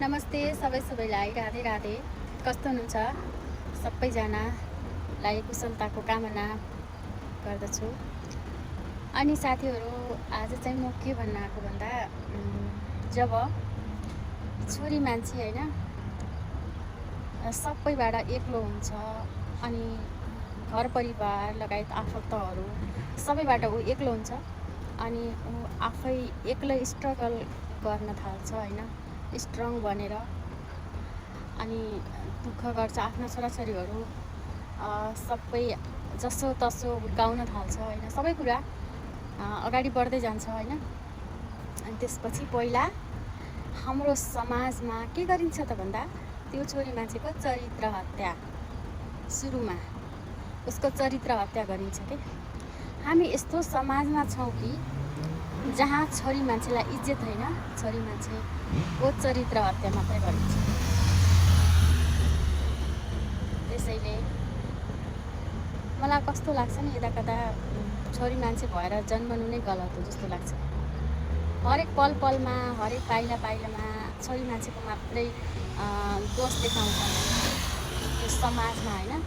नमस्ते सबैलाई राधे राधे। कस्तो हुनुहुन्छ सबैजनालाई कुशलताको कामना गर्दछु। अनि साथीहरू, आज चाहिँ म के भन्न आएको भन्दा जब छोरी मान्छे हैन सबैबाट एक्लो हुन्छ अनि घर परिवार लगायत आफन्तहरू सबैबाट ऊ एक्लो हुन्छ अनि ऊ आफै एक्लै स्ट्रगल गर्न थाल्छ हैन, स्ट्रङ बनेर अनि दुःख गर्छ। आफ्ना छोराछोरीहरू सबै जसो तसो हुर्काउन थाल्छ हैन, सबै कुरा अगाडि बढ्दै जान्छ हैन। अनि त्यसपछि पहिला हाम्रो समाजमा के गरिन्छ त भन्दा त्यो छोरी मान्छेको चरित्र हत्या, सुरुमा उसको चरित्र हत्या गरिन्छ के। हामी यस्तो समाजमा छौँ कि जहाँ छोरी मान्छेलाई इज्जत होइन, छोरी मान्छेको चरित्र हत्या मात्रै गरिन्छ। त्यसैले मलाई कस्तो लाग्छ नि, यता कता छोरी मान्छे भएर जन्मनु नै गलत हो जस्तो लाग्छ। हरेक पल पलमा हरेक पाइला पाइलामा छोरी मान्छेको मात्रै दोष देखाउँछ त्यो समाजमा हैन।